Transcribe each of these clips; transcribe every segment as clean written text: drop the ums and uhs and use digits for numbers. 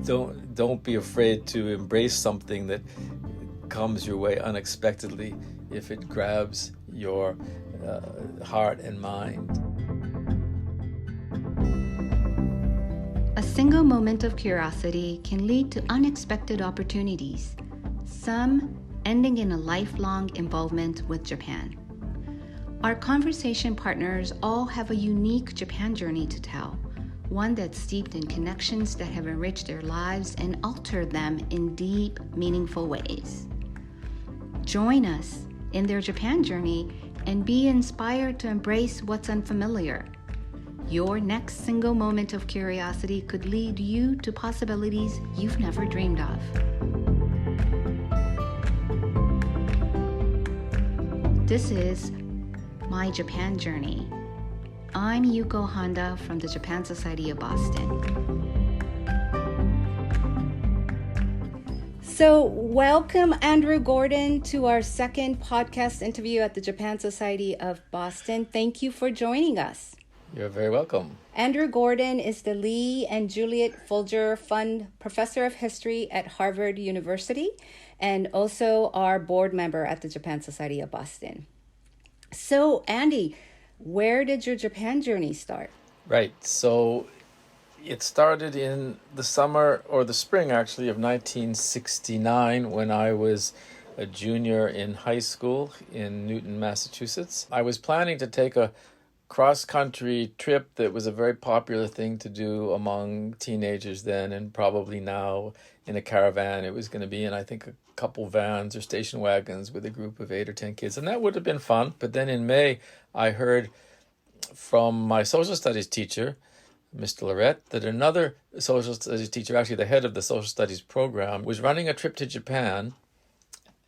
don't be afraid to embrace something that comes your way unexpectedly if it grabs your heart and mind. A single moment of curiosity can lead to unexpected opportunities, some ending in a lifelong involvement with Japan. Our conversation partners all have a unique Japan journey to tell, one that's steeped in connections that have enriched their lives and altered them in deep, meaningful ways. Join us in their Japan journey and be inspired to embrace what's unfamiliar. Your next single moment of curiosity could lead you to possibilities you've never dreamed of. This is My Japan Journey. I'm Yuko Honda from the Japan Society of Boston. So welcome, Andrew Gordon, to our second podcast interview at the Japan Society of Boston. Thank you for joining us. You're very welcome. Andrew Gordon is the Lee and Juliet Folger Fund Professor of History at Harvard University and also our board member at the Japan Society of Boston. So, Andy, where did your Japan journey start? Right. So it started in the summer or the spring, actually, of 1969 when I was a junior in high school in Newton, Massachusetts. I was planning to take a cross-country trip that was a very popular thing to do among teenagers then, and probably now in a caravan. It was going to be in, I think, a couple vans or station wagons with a group of 8 or 10 kids, and that would have been fun. But then in May, I heard from my social studies teacher, Mr. Lorette, that another social studies teacher, actually the head of the social studies program, was running a trip to Japan,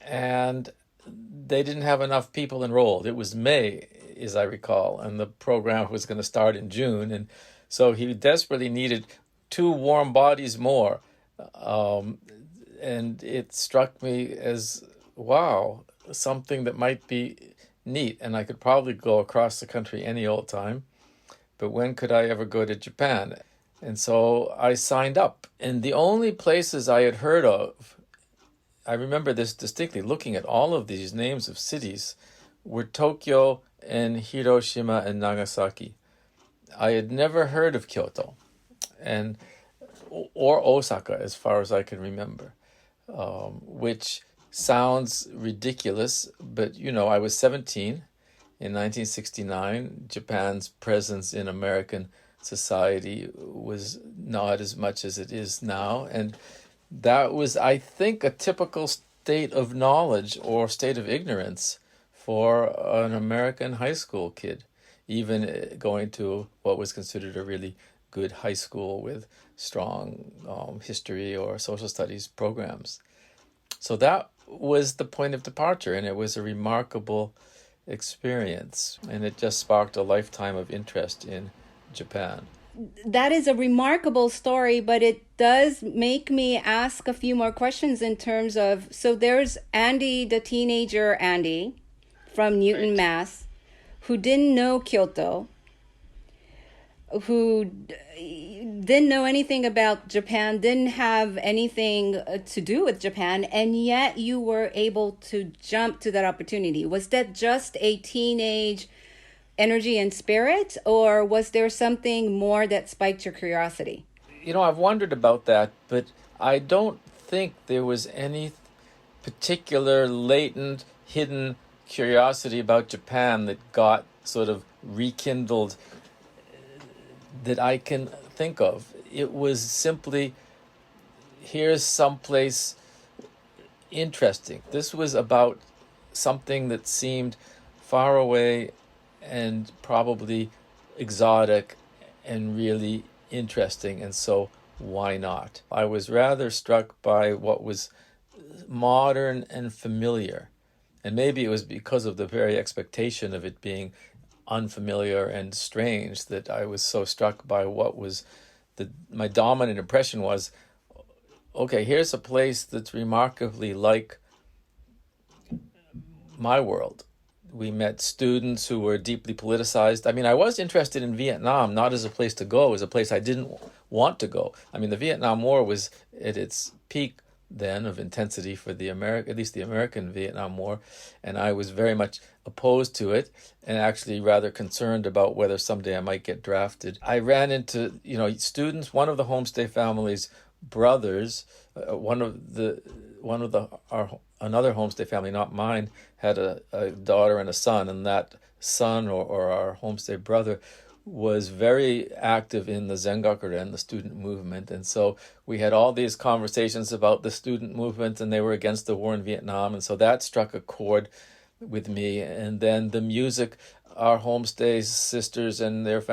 and they didn't have enough people enrolled. It was May, as I recall, and the program was going to start in June, and so he desperately needed 2 warm bodies more. And it struck me as, wow, something that might be neat, and I could probably go across the country any old time, but when could I ever go to Japan? And so I signed up, and the only places I had heard of, I remember this distinctly, looking at all of these names of cities, were Tokyo and Hiroshima and Nagasaki. I had never heard of Kyoto or Osaka, as far as I can remember, which sounds ridiculous, but I was 17 in 1969. Japan's presence in American society was not as much as it is now, and that was, I think, a typical state of knowledge or state of ignorance for an American high school kid, even going to what was considered a really good high school with strong history or social studies programs. So that was the point of departure, and it was a remarkable experience, and it just sparked a lifetime of interest in Japan. That is a remarkable story, but it does make me ask a few more questions in terms of, so there's Andy, the teenager Andy from Newton, Mass, who didn't know Kyoto, who didn't know anything about Japan, didn't have anything to do with Japan, and yet you were able to jump to that opportunity. Was that just a teenage energy and spirit, or was there something more that spiked your curiosity? I've wondered about that, but I don't think there was any particular latent, hidden curiosity about Japan that got sort of rekindled that I can think of. It was simply, here's someplace interesting. This was about something that seemed far away and probably exotic and really interesting, and so why not? I was rather struck by what was modern and familiar, and maybe it was because of the very expectation of it being unfamiliar and strange that I was so struck by what was my dominant impression was, okay, here's a place that's remarkably like my world, We met students who were deeply politicized. I mean, I was interested in Vietnam, not as a place to go, as a place I didn't want to go. I mean, the Vietnam War was at its peak then of intensity for at least the American Vietnam War, and I was very much opposed to it and actually rather concerned about whether someday I might get drafted. I ran into, students, one of the homestay family's brothers, another homestay family, not mine, had a daughter and a son, and that son or our homestay brother was very active in the Zengakuren, the student movement. And so we had all these conversations about the student movement, and they were against the war in Vietnam. And so that struck a chord with me. And then the music, our homestay sisters and their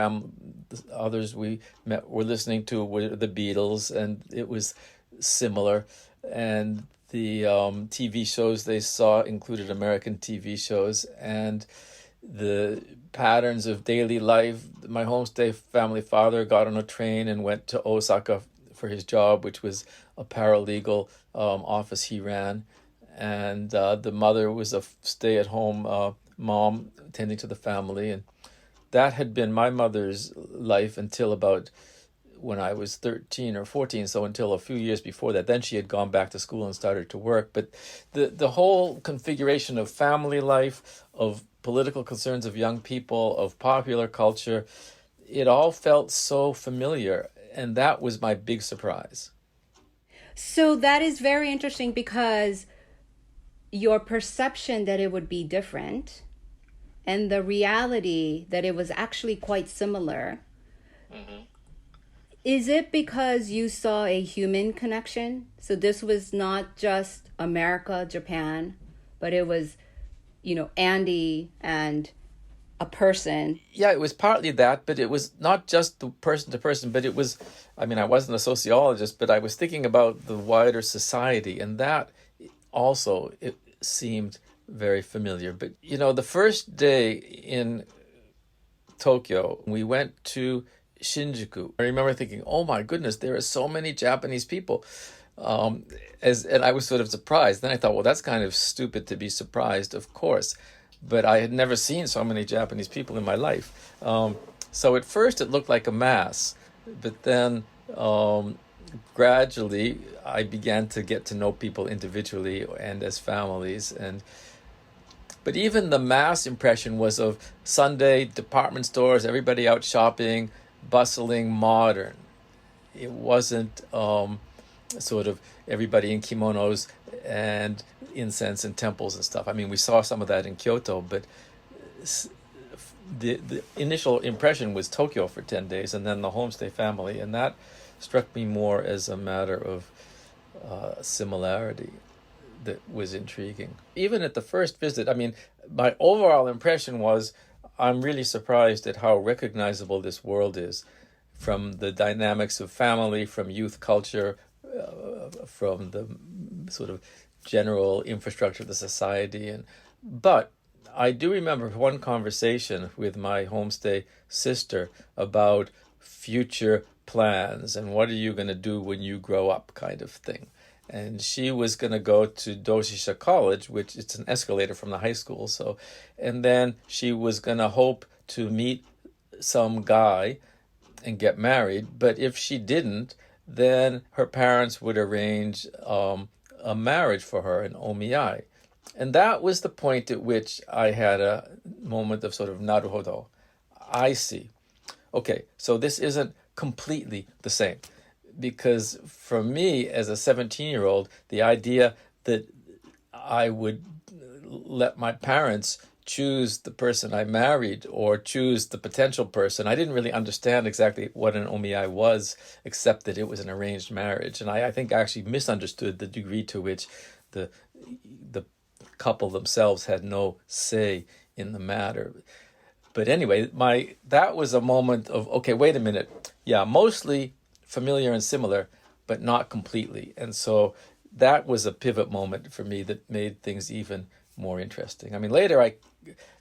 others we met were listening to were the Beatles, and it was similar. And the TV shows they saw included American TV shows, and the patterns of daily life. My homestay family father got on a train and went to Osaka for his job, which was a paralegal office he ran. And the mother was a stay-at-home mom tending to the family. And that had been my mother's life until about when I was 13 or 14, so until a few years before that. Then she had gone back to school and started to work. But the whole configuration of family life, of political concerns of young people, of popular culture, it all felt so familiar. And that was my big surprise. So that is very interesting, because your perception that it would be different and the reality that it was actually quite similar. Mm-hmm. Is it because you saw a human connection? So this was not just America, Japan, but it was, Andy and a person. Yeah, it was partly that, but it was not just the person to person, but it was, I wasn't a sociologist, but I was thinking about the wider society, and that also, it seemed very familiar. But, the first day in Tokyo, we went to Shinjuku. I remember thinking, oh my goodness, there are so many Japanese people. And I was sort of surprised. Then I thought, well, that's kind of stupid to be surprised, of course. But I had never seen so many Japanese people in my life. So at first it looked like a mass. But then gradually I began to get to know people individually and as families. But even the mass impression was of Sunday department stores, everybody out shopping, bustling, modern. It wasn't sort of everybody in kimonos and incense and temples and stuff. We saw some of that in Kyoto, but the initial impression was Tokyo for 10 days and then the homestay family, and that struck me more as a matter of similarity that was intriguing. Even at the first visit, my overall impression was, I'm really surprised at how recognizable this world is, from the dynamics of family, from youth culture, from the sort of general infrastructure of the society. But I do remember one conversation with my homestay sister about future plans and what are you going to do when you grow up, kind of thing. And she was going to go to Doshisha College, which it's an escalator from the high school. And then she was going to hope to meet some guy and get married. But if she didn't, then her parents would arrange a marriage for her, an omiyai. And that was the point at which I had a moment of sort of naruhodo. I see. Okay, so this isn't completely the same. Because for me, as a 17-year-old, the idea that I would let my parents choose the person I married or choose the potential person, I didn't really understand exactly what an omiyai was, except that it was an arranged marriage. And I think I actually misunderstood the degree to which the couple themselves had no say in the matter. But anyway, that was a moment of, okay, wait a minute. Yeah, mostly familiar and similar, but not completely. And so that was a pivot moment for me that made things even more interesting. Later I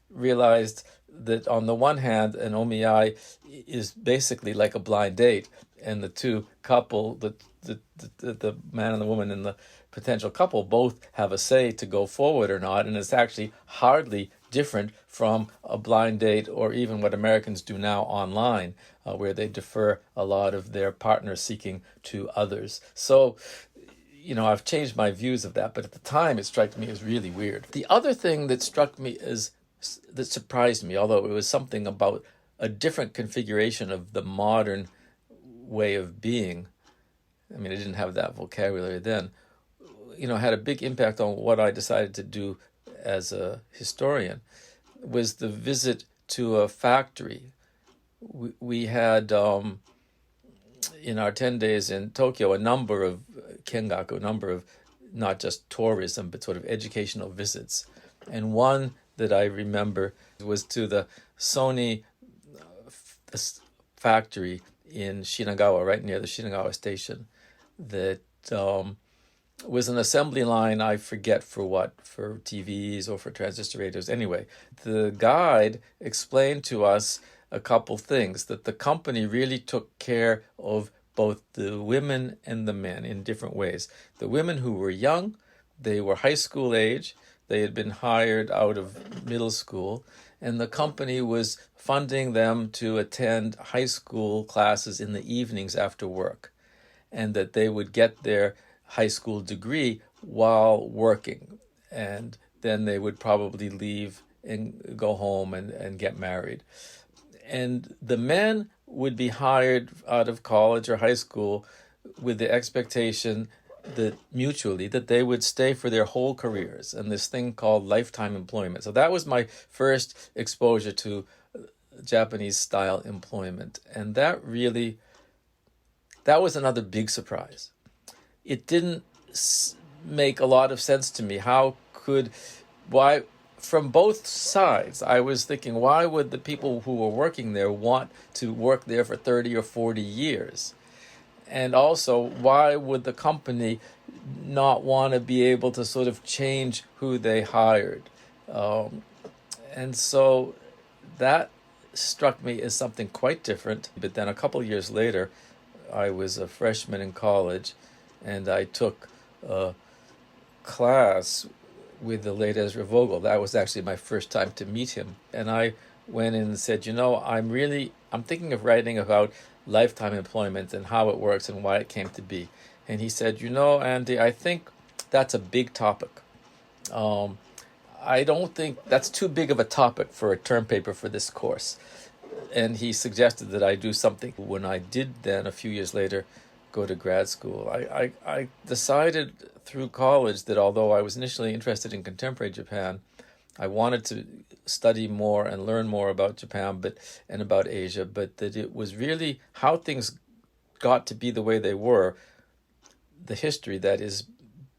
realized that on the one hand, an omiyai is basically like a blind date, and the two couple, the man and the woman and the potential couple both have a say to go forward or not, and it's actually hardly different from a blind date or even what Americans do now online, where they defer a lot of their partner seeking to others. So, I've changed my views of that, but at the time it struck me as really weird. The other thing that that surprised me, although it was something about a different configuration of the modern way of being. I mean, I didn't have that vocabulary then, had a big impact on what I decided to do as a historian, was the visit to a factory. We had, in our 10 days in Tokyo, a number of kengaku, a number of not just tourism, but sort of educational visits. And one that I remember was to the Sony factory in Shinagawa, right near the Shinagawa station, that was an assembly line, I forget for what, for TVs or for transistor radios. Anyway, the guide explained to us a couple things, that the company really took care of both the women and the men in different ways. The women who were young, they were high school age, they had been hired out of middle school, and the company was funding them to attend high school classes in the evenings after work, and that they would get their high school degree while working, and then they would probably leave and go home and get married. And the men would be hired out of college or high school with the expectation that mutually that they would stay for their whole careers, and this thing called lifetime employment. So that was my first exposure to Japanese style employment. And that was another big surprise. It didn't make a lot of sense to me. Why, from both sides, I was thinking, why would the people who were working there want to work there for 30 or 40 years? And also, why would the company not want to be able to sort of change who they hired? And so that struck me as something quite different. But then a couple of years later, I was a freshman in college, and I took a class with the late Ezra Vogel. That was actually my first time to meet him. And I went in and said, I'm thinking of writing about lifetime employment and how it works and why it came to be. And he said, Andy, I think that's a big topic. I don't think that's too big of a topic for a term paper for this course. And he suggested that I do something. When I did then, a few years later, go to grad school, I decided through college that although I was initially interested in contemporary Japan, I wanted to study more and learn more about Japan and about Asia, but that it was really how things got to be the way they were, the history that is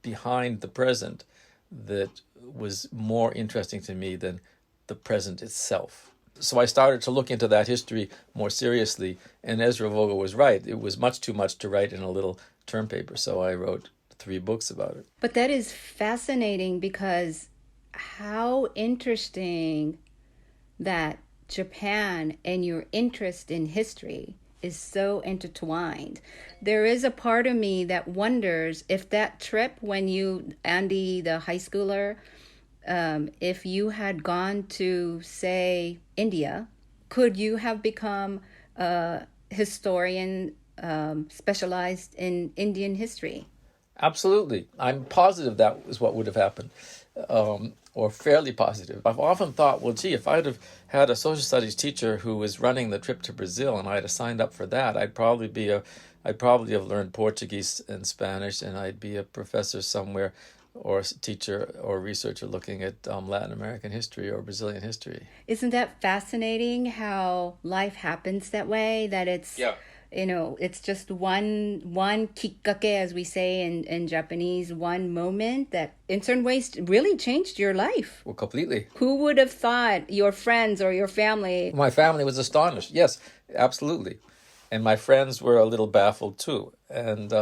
behind the present, that was more interesting to me than the present itself. So I started to look into that history more seriously, and Ezra Vogel was right. It was much too much to write in a little term paper, so I wrote 3 books about it. But that is fascinating, because how interesting that Japan and your interest in history is so intertwined. There is a part of me that wonders if that trip when you, Andy, the high schooler, if you had gone to, say, India, could you have become a historian specialized in Indian history? Absolutely. I'm positive that is what would have happened, or fairly positive. I've often thought, well, gee, if I'd have had a social studies teacher who was running the trip to Brazil and I'd have signed up for that, I'd probably have learned Portuguese and Spanish, and I'd be a professor somewhere, or a teacher or researcher looking at Latin American history or Brazilian history. Isn't that fascinating how life happens that way? That it's, it's just one kikkake, as we say in Japanese, one moment that in certain ways really changed your life. Well, completely. Who would have thought, your friends or your family? My family was astonished. Yes, absolutely. And my friends were a little baffled too. And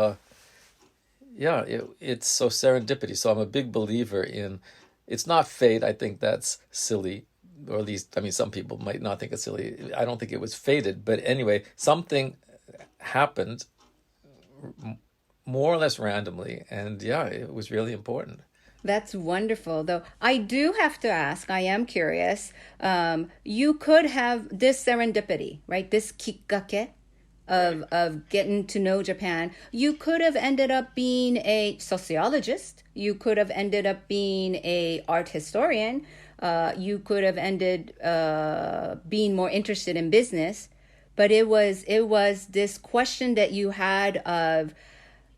it's so serendipity. So I'm a big believer in, it's not fate. I think that's silly, or at least, some people might not think it's silly. I don't think it was fated. But anyway, something happened more or less randomly. And it was really important. That's wonderful, though. I do have to ask, I am curious. You could have this serendipity, right? This kikkake of getting to know Japan. You could have ended up being a sociologist. You could have ended up being a art historian. You could have ended being more interested in business. But it was this question that you had of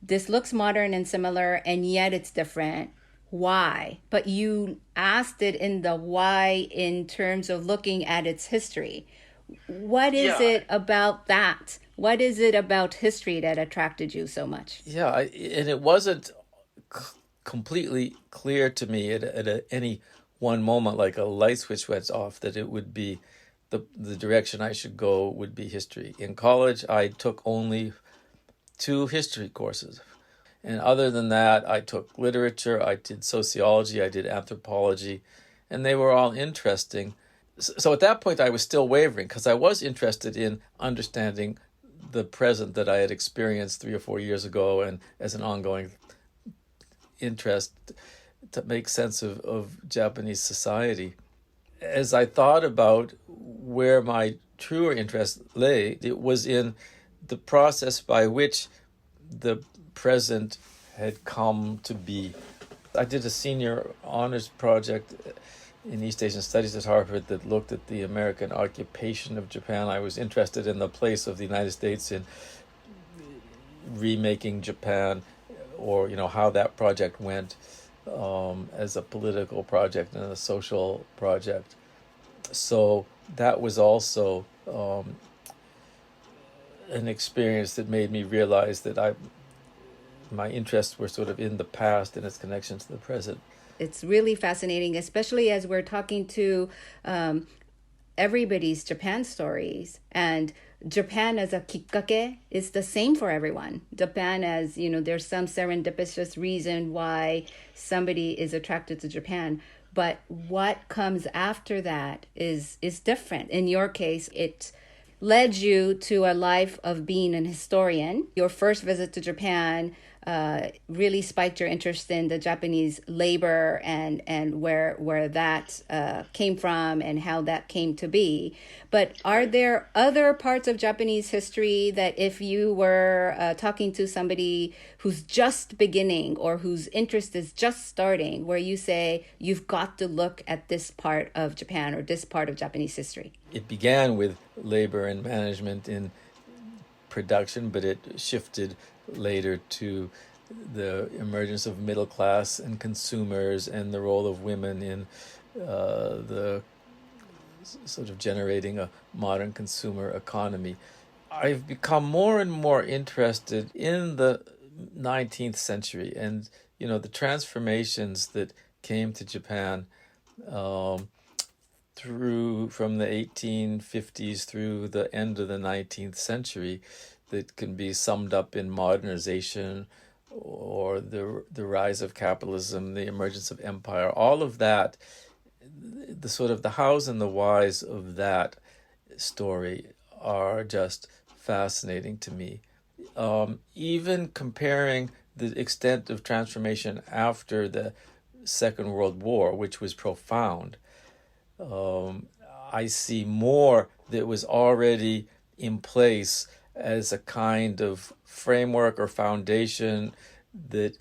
this looks modern and similar, and yet it's different. Why? But you asked it in the why in terms of looking at its history. What is Yeah, it about that? What is it about history that attracted you so much? yeah, and it wasn't completely clear to me at any one moment, like a light switch went off, that it would be the direction I should go would be history. In college, I took only two history courses. And other than that, I took literature, I did sociology, I did anthropology, and they were all interesting. So at that point, I was still wavering because I was interested in understanding the present that I had experienced 3 or 4 years ago, and as an ongoing interest to make sense of Japanese society. As I thought about where my truer interest lay, it was in the process by which the present had come to be. I did a senior honors project in East Asian Studies at Harvard that looked at the American occupation of Japan. I was interested in the place of the United States in remaking Japan, or how that project went, as a political project and a social project. So that was also an experience that made me realize that my interests were sort of in the past and its connection to the present. It's really fascinating, especially as we're talking to everybody's Japan stories. And Japan as a kikkake is the same for everyone. Japan as, there's some serendipitous reason why somebody is attracted to Japan. But what comes after that is different. In your case, it led you to a life of being an historian. Your first visit to Japan really spiked your interest in the Japanese labor and where that came from and how that came to be. But are there other parts of Japanese history that if you were talking to somebody who's just beginning or whose interest is just starting, where you say you've got to look at this part of Japan or this part of Japanese history? It began with labor and management in production, but it shifted later to the emergence of middle class and consumers and the role of women in the sort of generating a modern consumer economy. I've become more and more interested in the 19th century and the transformations that came to Japan through from the 1850s through the end of the 19th century, that can be summed up in modernization or the rise of capitalism, the emergence of empire. All of that, the sort of the hows and the whys of that story are just fascinating to me. Even comparing the extent of transformation after the Second World War, which was profound, I see more that was already in place as a kind of framework or foundation that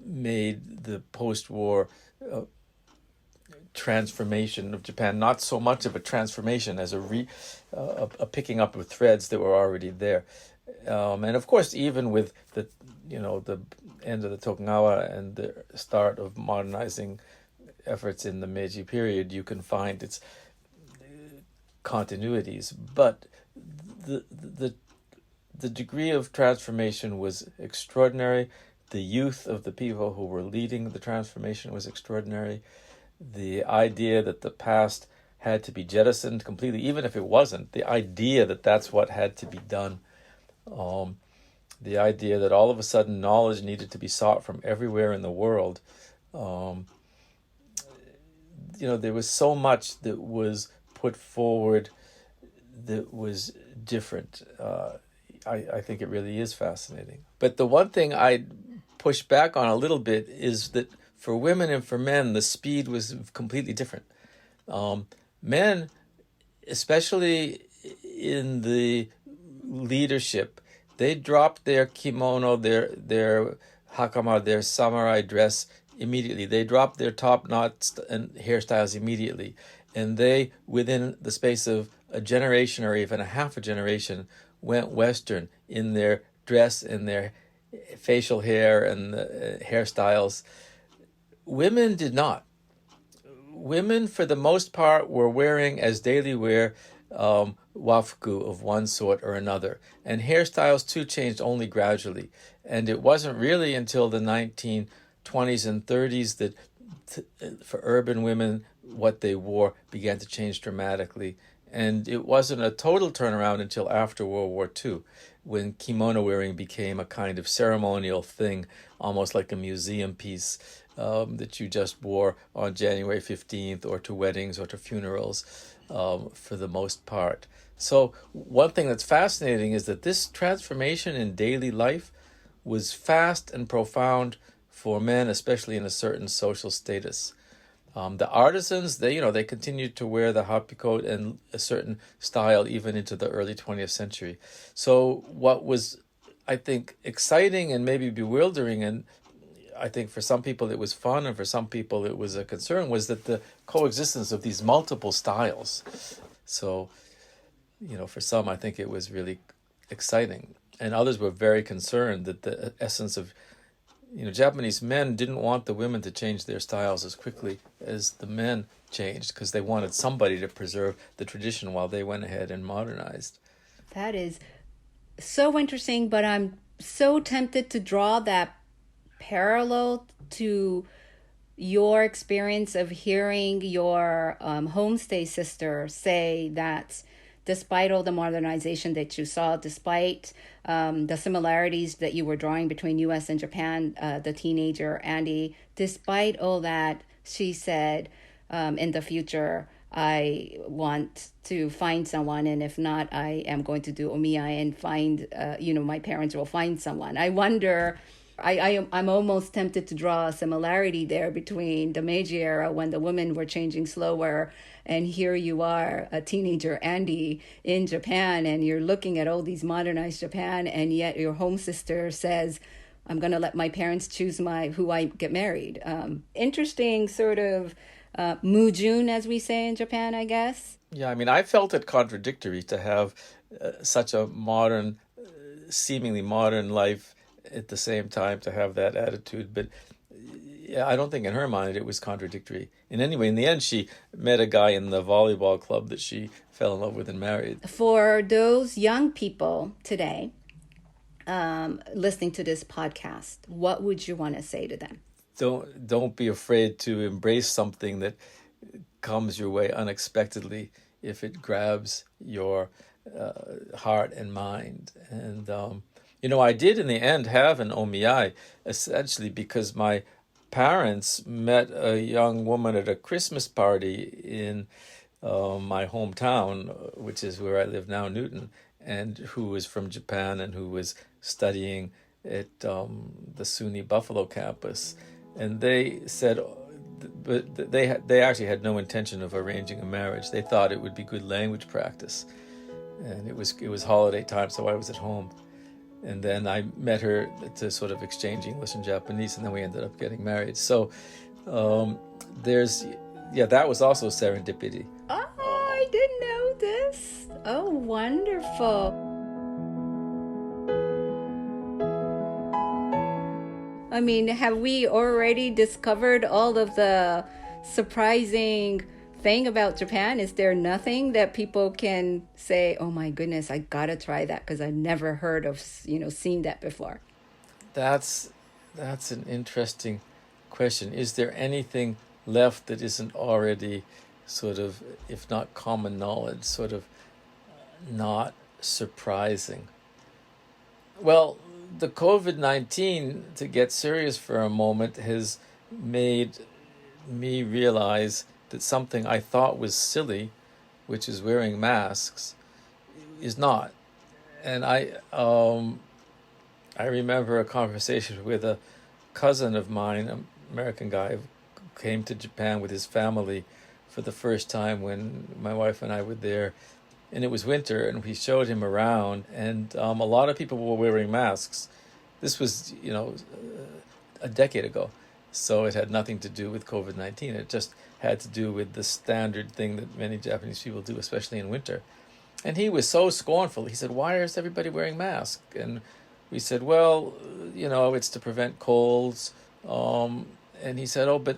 made the post-war transformation of Japan not so much of a transformation as a picking up of threads that were already there. And of course, even with the end of the Tokugawa and the start of modernizing efforts in the Meiji period, you can find its continuities, but the degree of transformation was extraordinary. The youth of the people who were leading the transformation was extraordinary. The idea that the past had to be jettisoned completely, even if it wasn't, the idea that that's what had to be done. The idea that all of a sudden knowledge needed to be sought from everywhere in the world. There was so much that was put forward that was different. I think it really is fascinating. But the one thing I push back on a little bit is that for women and for men, the speed was completely different. Men, especially in the leadership, they dropped their kimono, their hakama, their samurai dress immediately. They dropped their top knots and hairstyles immediately. And they, within the space of a generation or even a half a generation, went Western in their dress and their facial hair and hairstyles. Women did not. Women, for the most part, were wearing as daily wear wafuku of one sort or another. And hairstyles, too, changed only gradually. And it wasn't really until the 1920s and 30s that for urban women, what they wore began to change dramatically. And it wasn't a total turnaround until after World War II, when kimono wearing became a kind of ceremonial thing, almost like a museum piece that you just wore on January 15th or to weddings or to funerals for the most part. So one thing that's fascinating is that this transformation in daily life was fast and profound for men, especially in a certain social status. The artisans, they continued to wear the hapikot and a certain style even into the early 20th century. So what was, I think, exciting and maybe bewildering, and I think for some people it was fun and for some people it was a concern, was that the coexistence of these multiple styles. So, for some I think it was really exciting. And others were very concerned that the essence of Japanese men didn't want the women to change their styles as quickly as the men changed, because they wanted somebody to preserve the tradition while they went ahead and modernized. That is so interesting, but I'm so tempted to draw that parallel to your experience of hearing your homestay sister say that despite all the modernization that you saw, despite the similarities that you were drawing between U.S. and Japan, the teenager Andy, despite all that, she said, in the future, I want to find someone, and if not, I am going to do omiya and find, my parents will find someone. I wonder, I'm almost tempted to draw a similarity there between the Meiji era, when the women were changing slower, and here you are, a teenager Andy in Japan, and you're looking at all these modernized Japan, and yet your home sister says, I'm going to let my parents choose who I get married. Interesting sort of mujun, as we say in Japan, I guess. Yeah, I felt it contradictory to have such a modern, seemingly modern life at the same time to have that attitude. But yeah, I don't think in her mind it was contradictory in any way. In the end, she met a guy in the volleyball club that she fell in love with and married. For those young people today listening to this podcast, what would you want to say to them? Don't be afraid to embrace something that comes your way unexpectedly if it grabs your heart and mind. And I did in the end have an omiyai, essentially because my parents met a young woman at a Christmas party in my hometown, which is where I live now, Newton, and who was from Japan and who was studying at the SUNY Buffalo campus. And they said, but they actually had no intention of arranging a marriage. They thought it would be good language practice, and it was holiday time, so I was at home. And then I met her to sort of exchange English and Japanese, and then we ended up getting married. So that was also serendipity. Oh, I didn't know this. Oh, wonderful. Have we already discovered all of the surprising thing about Japan? Is there nothing that people can say, oh my goodness, I gotta try that because I never heard of, seen that before? That's an interesting question. Is there anything left that isn't already sort of, if not common knowledge, sort of not surprising? Well, the COVID-19, to get serious for a moment, has made me realize that something I thought was silly, which is wearing masks, is not. And I remember a conversation with a cousin of mine, American guy who came to Japan with his family for the first time when my wife and I were there. And it was winter, and we showed him around, and a lot of people were wearing masks. This was, a decade ago. So it had nothing to do with COVID-19. It just had to do with the standard thing that many Japanese people do, especially in winter. And he was so scornful. He said, "Why is everybody wearing masks?" And we said, "Well, it's to prevent colds." And he said, "Oh, but,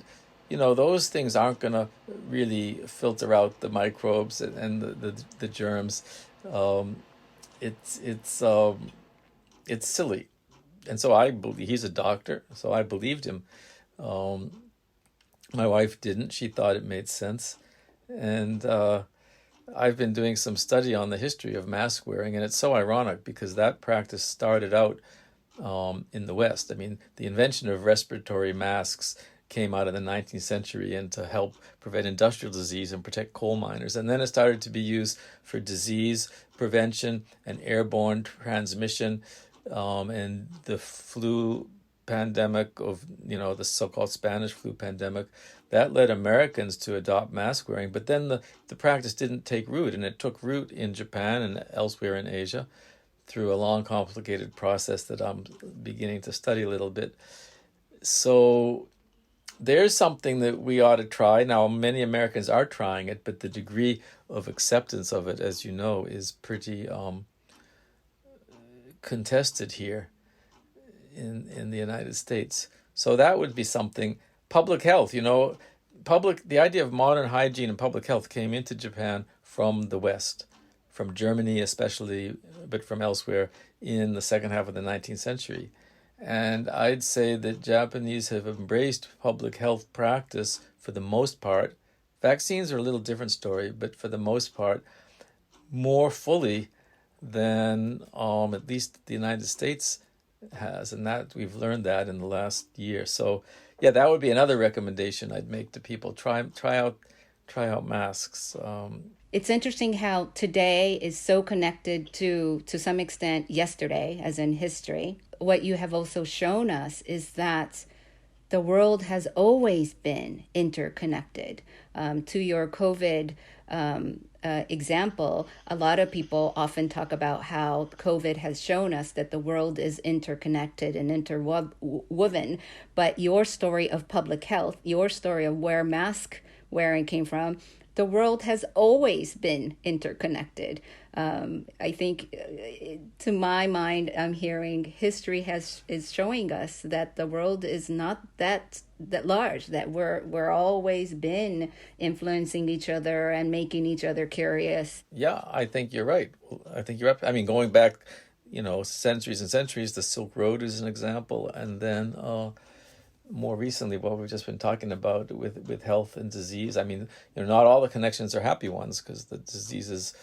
those things aren't going to really filter out the microbes and the germs. It's silly." And so I believe, he's a doctor, so I believed him. My wife didn't. She thought it made sense. And I've been doing some study on the history of mask wearing, and it's so ironic because that practice started out in the West. I mean, the invention of respiratory masks came out in the 19th century and to help prevent industrial disease and protect coal miners. And then it started to be used for disease prevention and airborne transmission, and the flu pandemic of, the so-called Spanish flu pandemic, that led Americans to adopt mask wearing. But then the practice didn't take root, and it took root in Japan and elsewhere in Asia through a long, complicated process that I'm beginning to study a little bit. So there's something that we ought to try. Now, many Americans are trying it, but the degree of acceptance of it, as you know, is pretty contested here in the United States. So that would be something. Public health, the idea of modern hygiene and public health came into Japan from the West, from Germany especially, but from elsewhere in the second half of the 19th century. And I'd say that Japanese have embraced public health practice for the most part. Vaccines are a little different story, but for the most part, more fully than at least the United States has. And that we've learned that in the last year. So yeah, that would be another recommendation I'd make to people. Try out masks. It's interesting how today is so connected to some extent yesterday, as in history. What you have also shown us is that the world has always been interconnected. To your COVID example, a lot of people often talk about how COVID has shown us that the world is interconnected and interwoven. But your story of public health, your story of where mask wearing came from, the world has always been interconnected. I think, to my mind, I'm hearing history is showing us that the world is not that large, that we're always been influencing each other and making each other curious. Yeah, I think you're right. I mean, going back, centuries and centuries, the Silk Road is an example, and then more recently, what we've just been talking about with health and disease. I mean, not all the connections are happy ones because the diseases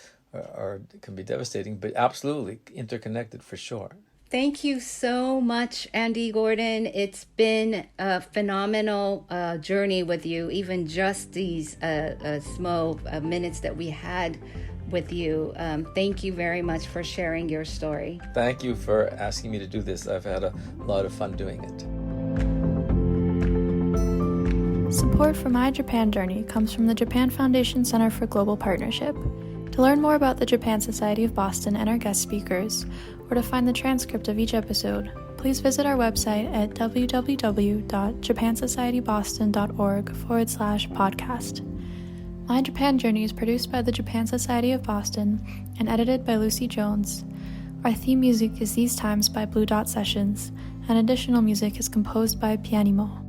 can be devastating, but absolutely interconnected for sure. Thank you so much, Andy Gordon. It's been a phenomenal journey with you, even just these small minutes that we had with you. Thank you very much for sharing your story. Thank you for asking me to do this. I've had a lot of fun doing it. Support for my Japan journey comes from the Japan Foundation Center for Global Partnership. To learn more about the Japan Society of Boston and our guest speakers, or to find the transcript of each episode, please visit our website at www.japansocietyboston.org/podcast. My Japan Journey is produced by the Japan Society of Boston and edited by Lucy Jones. Our theme music is These Times by Blue Dot Sessions, and additional music is composed by Pianimo.